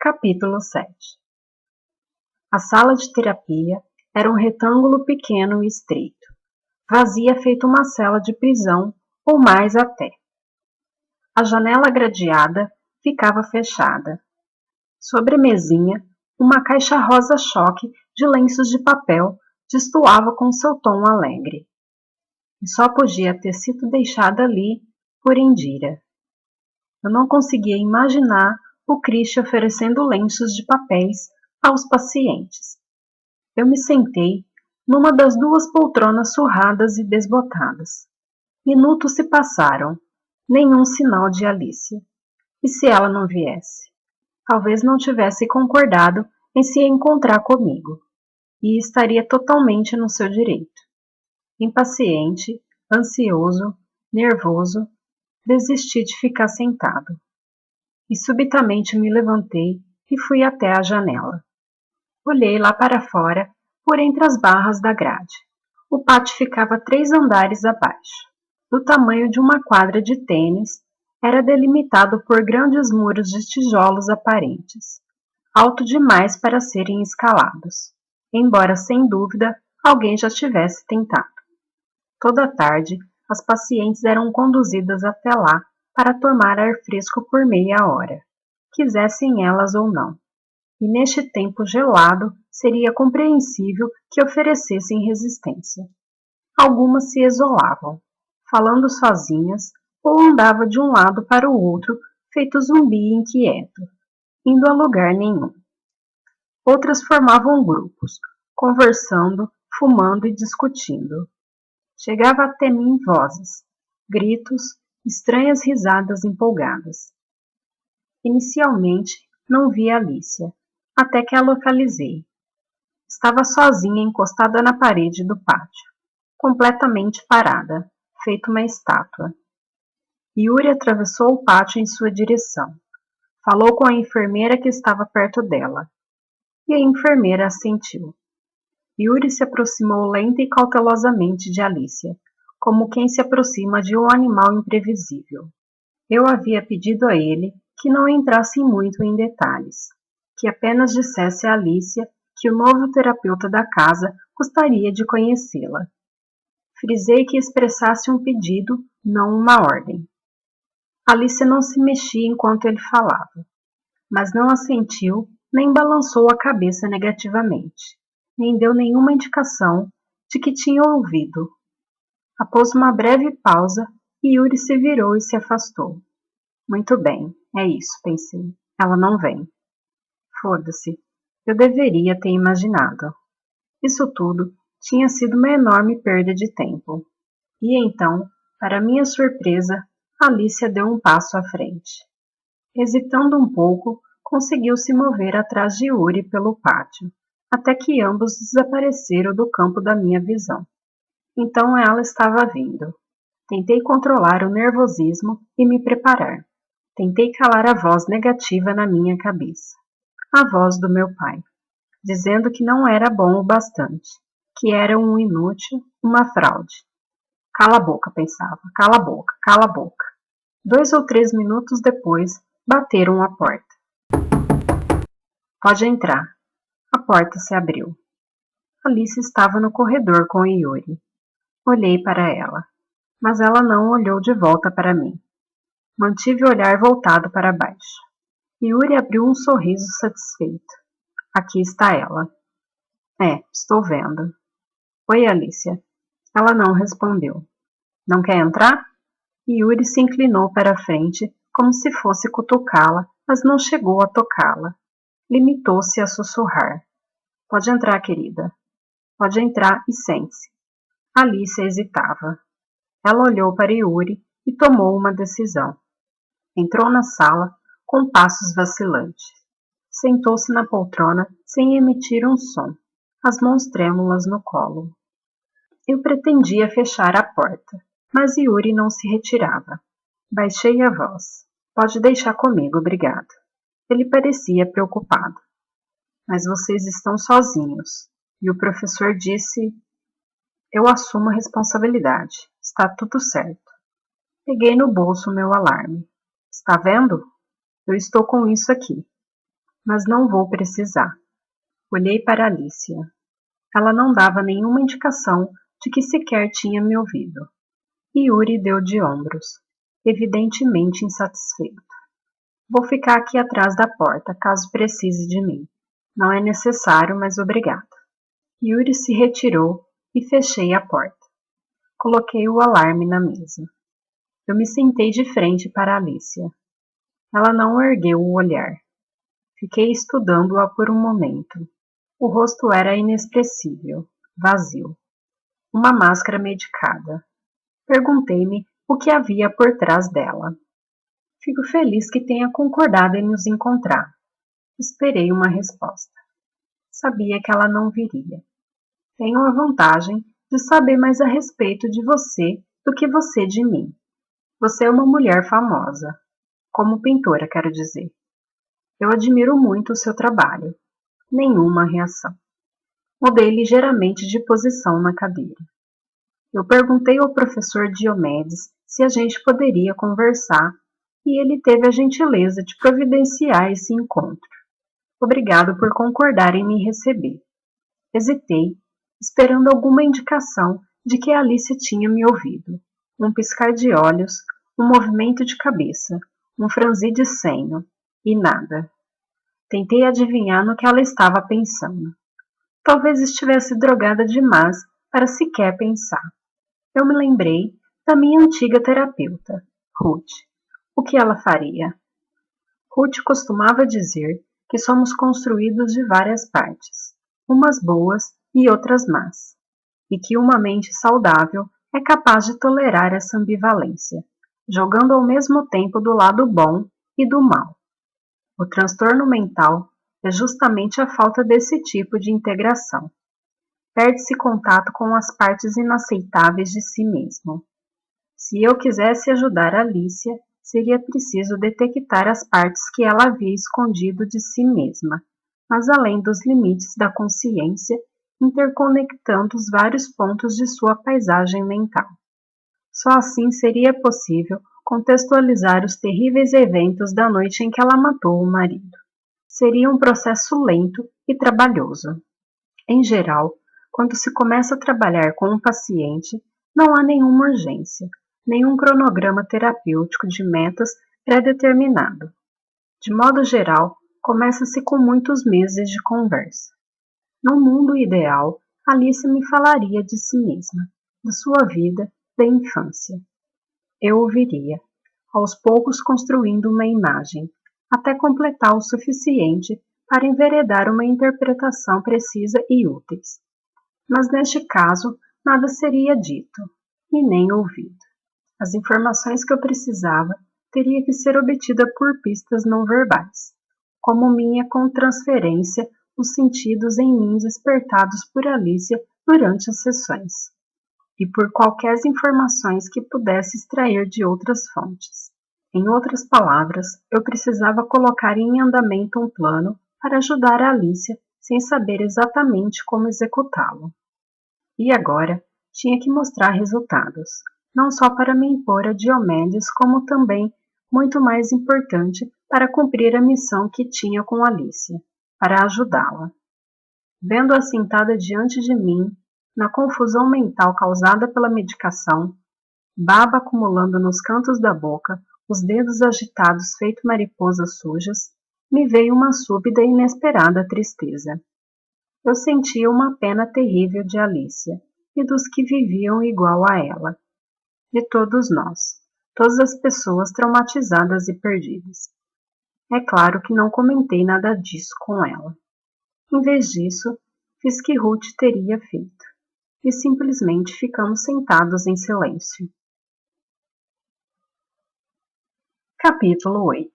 Capítulo 7. A sala de terapia era um retângulo pequeno e estreito, vazia feito uma cela de prisão, ou mais até. A janela gradeada ficava fechada. Sobre a mesinha, uma caixa rosa-choque de lenços de papel destoava com seu tom alegre. E só podia ter sido deixada ali por Indira. Eu não conseguia imaginar o Christian oferecendo lenços de papéis aos pacientes. Eu me sentei numa das duas poltronas surradas e desbotadas. Minutos se passaram, nenhum sinal de Alicia. E se ela não viesse? Talvez não tivesse concordado em se encontrar comigo, e estaria totalmente no seu direito. Impaciente, ansioso, nervoso, desisti de ficar sentado. E subitamente me levantei e fui até a janela. Olhei lá para fora, por entre as barras da grade. O pátio ficava 3 andares abaixo. Do tamanho de uma quadra de tênis, era delimitado por grandes muros de tijolos aparentes, alto demais para serem escalados, embora sem dúvida alguém já tivesse tentado. Toda tarde, as pacientes eram conduzidas até lá para tomar ar fresco por meia hora, quisessem elas ou não. E neste tempo gelado seria compreensível que oferecessem resistência. Algumas se isolavam, falando sozinhas, ou andavam de um lado para o outro, feito zumbi inquieto, indo a lugar nenhum. Outras formavam grupos, conversando, fumando e discutindo. Chegava até mim vozes, gritos, estranhas risadas empolgadas. Inicialmente, não vi Alicia, até que a localizei. Estava sozinha encostada na parede do pátio, completamente parada, feito uma estátua. Yuri atravessou o pátio em sua direção. Falou com a enfermeira que estava perto dela, e a enfermeira assentiu. Yuri se aproximou lenta e cautelosamente de Alicia, como quem se aproxima de um animal imprevisível. Eu havia pedido a ele que não entrasse muito em detalhes, que apenas dissesse a Alicia que o novo terapeuta da casa gostaria de conhecê-la. Frisei que expressasse um pedido, não uma ordem. Alicia não se mexia enquanto ele falava, mas não assentiu nem balançou a cabeça negativamente, nem deu nenhuma indicação de que tinha ouvido. Após uma breve pausa, Yuri se virou e se afastou. Muito bem, é isso, pensei. Ela não vem. Foda-se. Eu deveria ter imaginado. Isso tudo tinha sido uma enorme perda de tempo. E então, para minha surpresa, Alicia deu um passo à frente. Hesitando um pouco, conseguiu se mover atrás de Yuri pelo pátio, até que ambos desapareceram do campo da minha visão. Então ela estava vindo. Tentei controlar o nervosismo e me preparar. Tentei calar a voz negativa na minha cabeça. A voz do meu pai, dizendo que não era bom o bastante, que era um inútil, uma fraude. Cala a boca, pensava, cala a boca, cala a boca. 2 ou 3 minutos depois, bateram a porta. Pode entrar. A porta se abriu. Alice estava no corredor com Yuri. Olhei para ela, mas ela não olhou de volta para mim. Mantive o olhar voltado para baixo. Yuri abriu um sorriso satisfeito. Aqui está ela. Estou vendo. Oi, Alicia. Ela não respondeu. Não quer entrar? Yuri se inclinou para a frente, como se fosse cutucá-la, mas não chegou a tocá-la. Limitou-se a sussurrar. Pode entrar, querida. Pode entrar e sente-se. Alicia hesitava. Ela olhou para Yuri e tomou uma decisão. Entrou na sala com passos vacilantes. Sentou-se na poltrona sem emitir um som, as mãos trêmulas no colo. Eu pretendia fechar a porta, mas Yuri não se retirava. Baixei a voz. Pode deixar comigo, obrigado. Ele parecia preocupado. Mas vocês estão sozinhos. E o professor disse... Eu assumo a responsabilidade. Está tudo certo. Peguei no bolso meu alarme. Está vendo? Eu estou com isso aqui. Mas não vou precisar. Olhei para Alicia. Ela não dava nenhuma indicação de que sequer tinha me ouvido. Yuri deu de ombros, evidentemente insatisfeito. Vou ficar aqui atrás da porta, caso precise de mim. Não é necessário, mas obrigada. Yuri se retirou e fechei a porta. Coloquei o alarme na mesa. Eu me sentei de frente para Alicia. Ela não ergueu o olhar. Fiquei estudando-a por um momento. O rosto era inexpressível, vazio. Uma máscara medicada. Perguntei-me o que havia por trás dela. Fico feliz que tenha concordado em nos encontrar. Esperei uma resposta. Sabia que ela não viria. Tenho a vantagem de saber mais a respeito de você do que você de mim. Você é uma mulher famosa. Como pintora, quero dizer. Eu admiro muito o seu trabalho. Nenhuma reação. Mudei ligeiramente de posição na cadeira. Eu perguntei ao professor Diomedes se a gente poderia conversar e ele teve a gentileza de providenciar esse encontro. Obrigado por concordar em me receber. Hesitei, esperando alguma indicação de que Alice tinha me ouvido. Um piscar de olhos, um movimento de cabeça, um franzir de senho, e nada. Tentei adivinhar no que ela estava pensando. Talvez estivesse drogada demais para sequer pensar. Eu me lembrei da minha antiga terapeuta, Ruth. O que ela faria? Ruth costumava dizer que somos construídos de várias partes, umas boas e outras más, e que uma mente saudável é capaz de tolerar essa ambivalência, jogando ao mesmo tempo do lado bom e do mal. O transtorno mental é justamente a falta desse tipo de integração. Perde-se contato com as partes inaceitáveis de si mesmo. Se eu quisesse ajudar Alicia, seria preciso detectar as partes que ela havia escondido de si mesma, mas além dos limites da consciência, interconectando os vários pontos de sua paisagem mental. Só assim seria possível contextualizar os terríveis eventos da noite em que ela matou o marido. Seria um processo lento e trabalhoso. Em geral, quando se começa a trabalhar com um paciente, não há nenhuma urgência, nenhum cronograma terapêutico de metas pré-determinado. De modo geral, começa-se com muitos meses de conversa. Num mundo ideal, Alice me falaria de si mesma, de sua vida, da infância. Eu ouviria, aos poucos construindo uma imagem, até completar o suficiente para enveredar uma interpretação precisa e útil. Mas neste caso, nada seria dito, e nem ouvido. As informações que eu precisava teria que ser obtida por pistas não verbais, como minha contransferência, os sentidos em mim despertados por Alicia durante as sessões, e por qualquer informações que pudesse extrair de outras fontes. Em outras palavras, eu precisava colocar em andamento um plano para ajudar a Alicia sem saber exatamente como executá-lo. E agora, tinha que mostrar resultados, não só para me impor a Diomedes, como também, muito mais importante, para cumprir a missão que tinha com Alicia, para ajudá-la. Vendo-a sentada diante de mim, na confusão mental causada pela medicação, baba acumulando nos cantos da boca, os dedos agitados feito mariposas sujas, me veio uma súbita e inesperada tristeza. Eu sentia uma pena terrível de Alicia e dos que viviam igual a ela, de todos nós, todas as pessoas traumatizadas e perdidas. É claro que não comentei nada disso com ela. Em vez disso, fiz que Ruth teria feito, e simplesmente ficamos sentados em silêncio. Capítulo 8.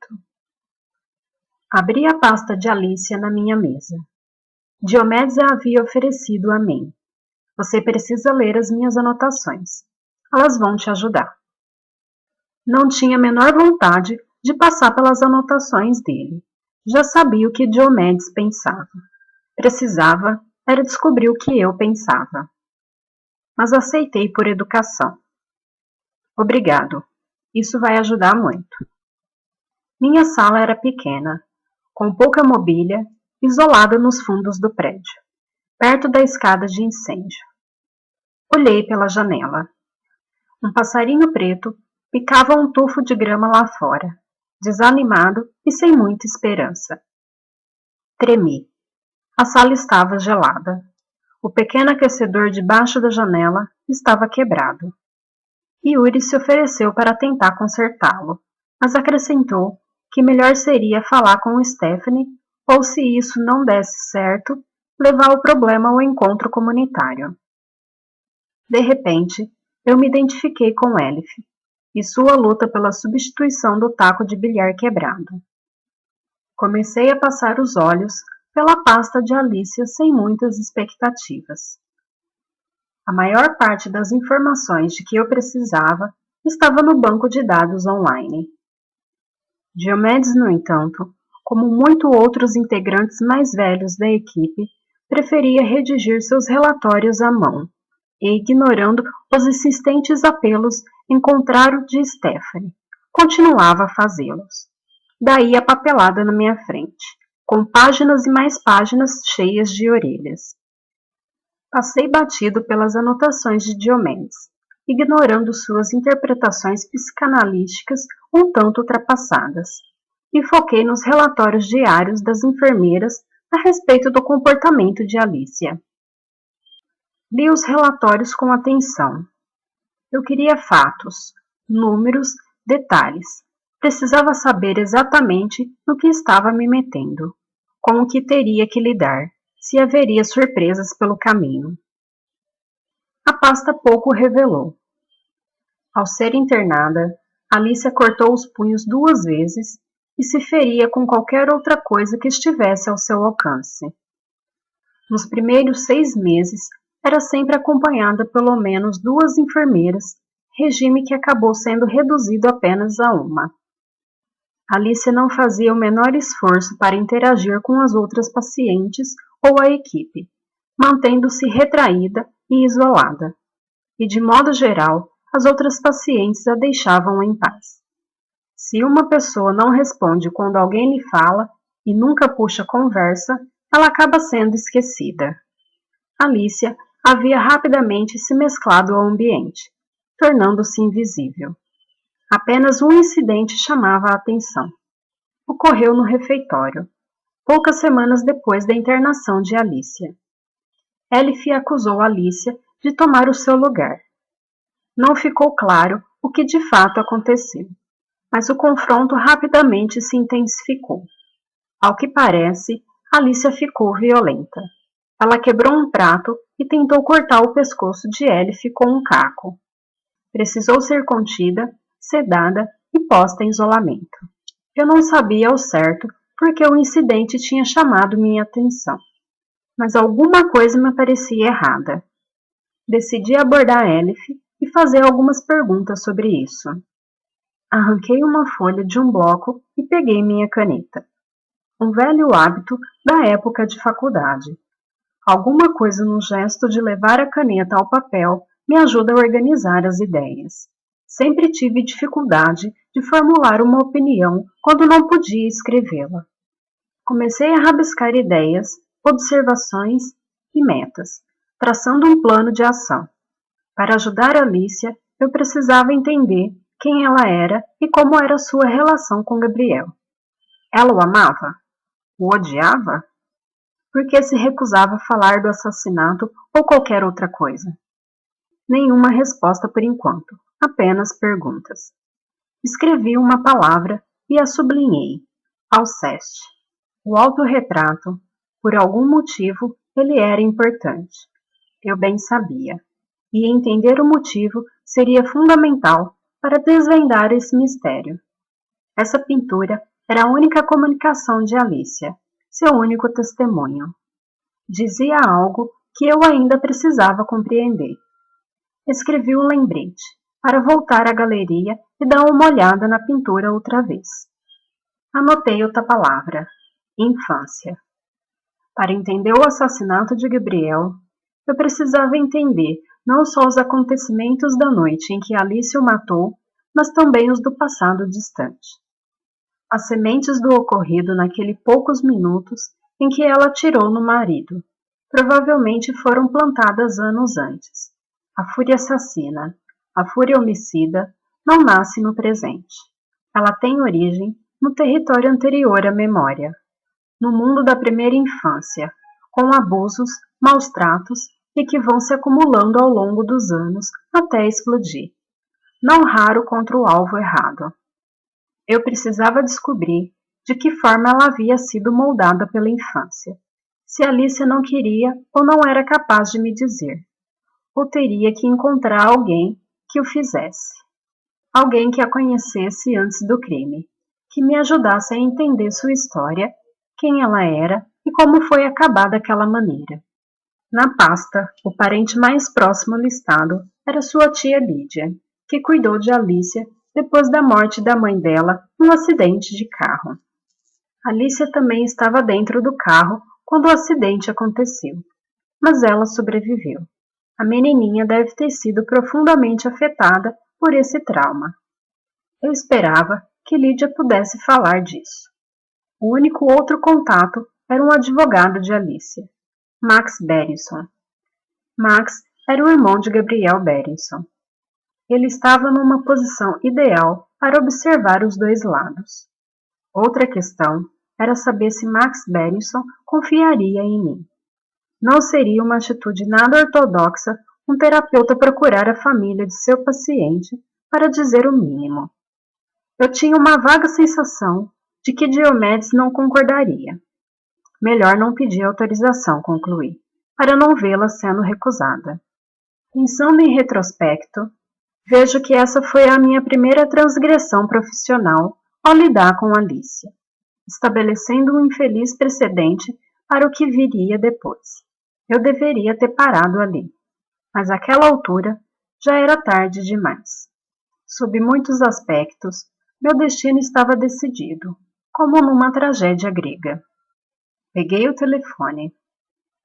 Abri a pasta de Alicia na minha mesa. Diomedes a havia oferecido a mim. Você precisa ler as minhas anotações. Elas vão te ajudar. Não tinha a menor vontade de passar pelas anotações dele. Já sabia o que Diomedes pensava. Precisava era descobrir o que eu pensava. Mas aceitei por educação. Obrigado. Isso vai ajudar muito. Minha sala era pequena. com pouca mobília, isolada nos fundos do prédio, perto da escada de incêndio. Olhei pela janela. Um passarinho preto picava um tufo de grama lá fora, desanimado e sem muita esperança. Tremi. A sala estava gelada. O pequeno aquecedor debaixo da janela estava quebrado. Yuri se ofereceu para tentar consertá-lo, mas acrescentou que melhor seria falar com Stephanie ou, se isso não desse certo, levar o problema ao encontro comunitário. De repente, eu me identifiquei com Elif e sua luta pela substituição do taco de bilhar quebrado. Comecei a passar os olhos pela pasta de Alicia sem muitas expectativas. A maior parte das informações de que eu precisava estava no banco de dados online. Diomedes, no entanto, como muitos outros integrantes mais velhos da equipe, preferia redigir seus relatórios à mão, e, ignorando os insistentes apelos em contrário de Stephanie, continuava a fazê-los. Daí a papelada na minha frente, com páginas e mais páginas cheias de orelhas. Passei batido pelas anotações de Diomedes, ignorando suas interpretações psicanalíticas um tanto ultrapassadas, e foquei nos relatórios diários das enfermeiras a respeito do comportamento de Alicia. Li os relatórios com atenção. Eu queria fatos, números, detalhes. Precisava saber exatamente no que estava me metendo, com o que teria que lidar, se haveria surpresas pelo caminho. A pasta pouco revelou. Ao ser internada, Alicia cortou os punhos 2 vezes e se feria com qualquer outra coisa que estivesse ao seu alcance. Nos primeiros 6 meses, era sempre acompanhada pelo menos 2 enfermeiras, regime que acabou sendo reduzido apenas a 1. Alicia não fazia o menor esforço para interagir com as outras pacientes ou a equipe, mantendo-se retraída e isolada. E, de modo geral, as outras pacientes a deixavam em paz. Se uma pessoa não responde quando alguém lhe fala e nunca puxa conversa, ela acaba sendo esquecida. Alicia havia rapidamente se mesclado ao ambiente, tornando-se invisível. Apenas um incidente chamava a atenção. Ocorreu no refeitório, poucas semanas depois da internação de Alicia. Elif acusou Alicia de tomar o seu lugar. Não ficou claro o que de fato aconteceu, mas o confronto rapidamente se intensificou. Ao que parece, Alicia ficou violenta. Ela quebrou um prato e tentou cortar o pescoço de Elif com um caco. Precisou ser contida, sedada e posta em isolamento. Eu não sabia ao certo porque o incidente tinha chamado minha atenção, mas alguma coisa me parecia errada. Decidi abordar Elif e fazer algumas perguntas sobre isso. Arranquei uma folha de um bloco e peguei minha caneta. Um velho hábito da época de faculdade. Alguma coisa no gesto de levar a caneta ao papel me ajuda a organizar as ideias. Sempre tive dificuldade de formular uma opinião quando não podia escrevê-la. Comecei a rabiscar ideias, observações e metas, traçando um plano de ação. Para ajudar Alicia, eu precisava entender quem ela era e como era sua relação com Gabriel. Ela o amava? O odiava? Por que se recusava a falar do assassinato ou qualquer outra coisa? Nenhuma resposta por enquanto, apenas perguntas. Escrevi uma palavra e a sublinhei. Alceste. O autorretrato, por algum motivo, ele era importante. Eu bem sabia. E entender o motivo seria fundamental para desvendar esse mistério. Essa pintura era a única comunicação de Alicia, seu único testemunho. Dizia algo que eu ainda precisava compreender. Escrevi um lembrete, para voltar à galeria e dar uma olhada na pintura outra vez. Anotei outra palavra, infância. Para entender o assassinato de Gabriel, eu precisava entender não só os acontecimentos da noite em que Alicia o matou, mas também os do passado distante. as sementes do ocorrido naqueles poucos minutos em que ela atirou no marido. Provavelmente foram plantadas anos antes. A fúria assassina, a fúria homicida, não nasce no presente. Ela tem origem no território anterior à memória, no mundo da primeira infância, com abusos, maus tratos e que vão se acumulando ao longo dos anos até explodir, não raro contra o alvo errado. Eu precisava descobrir de que forma ela havia sido moldada pela infância, se Alicia não queria ou não era capaz de me dizer, ou teria que encontrar alguém que o fizesse, alguém que a conhecesse antes do crime, que me ajudasse a entender sua história, quem ela era e como foi acabar daquela maneira. Na pasta, o parente mais próximo listado era sua tia Lídia, que cuidou de Alicia depois da morte da mãe dela num acidente de carro. Alicia também estava dentro do carro quando o acidente aconteceu, mas ela sobreviveu. A menininha deve ter sido profundamente afetada por esse trauma. Eu esperava que Lídia pudesse falar disso. O único outro contato era um advogado de Alicia, Max Berenson. Max era o irmão de Gabriel Berenson. Ele estava numa posição ideal para observar os dois lados. Outra questão era saber se Max Berenson confiaria em mim. Não seria uma atitude nada ortodoxa um terapeuta procurar a família de seu paciente para dizer o mínimo. Eu tinha uma vaga sensação de que Diomedes não concordaria. Melhor não pedir autorização, concluí, para não vê-la sendo recusada. Pensando em retrospecto, vejo que essa foi a minha primeira transgressão profissional ao lidar com Alicia, estabelecendo um infeliz precedente para o que viria depois. Eu deveria ter parado ali, mas àquela altura já era tarde demais. Sob muitos aspectos, meu destino estava decidido, como numa tragédia grega. Peguei o telefone.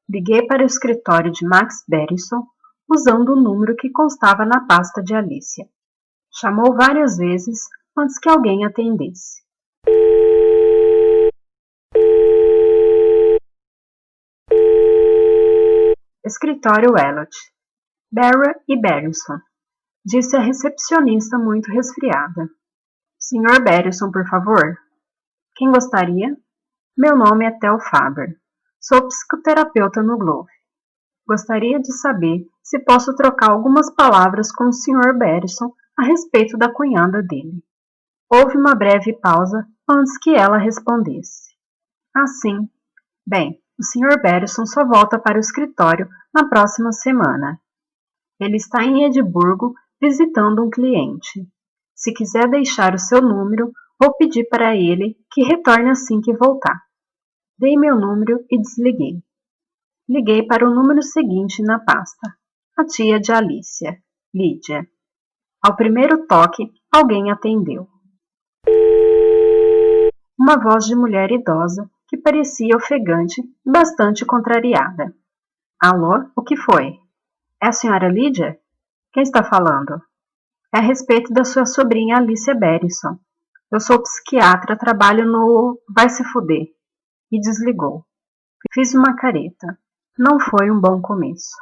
Liguei para o escritório de Max Berenson, usando o número que constava na pasta de Alicia. Chamou várias vezes antes que alguém atendesse. Escritório Elliot. Barra e Berenson, disse a recepcionista muito resfriada. Sr. Berenson, por favor? Quem gostaria? Meu nome é Tel Faber. Sou psicoterapeuta no Globe. Gostaria de saber se posso trocar algumas palavras com o Sr. Berenson a respeito da cunhada dele. Houve uma breve pausa antes que ela respondesse. Sim. Bem, o Sr. Berenson só volta para o escritório na próxima semana. Ele está em Edimburgo visitando um cliente. Se quiser deixar o seu número, vou pedir para ele que retorne assim que voltar. Dei meu número e desliguei. Liguei para o número seguinte na pasta. A tia de Alicia, Lídia. Ao primeiro toque, alguém atendeu. Uma voz de mulher idosa que parecia ofegante e bastante contrariada. Alô, o que foi? É a senhora Lídia? Quem está falando? É a respeito da sua sobrinha Alicia Berenson. Eu sou psiquiatra, trabalho no... Vai se fuder. E desligou. Fiz uma careta. Não foi um bom começo.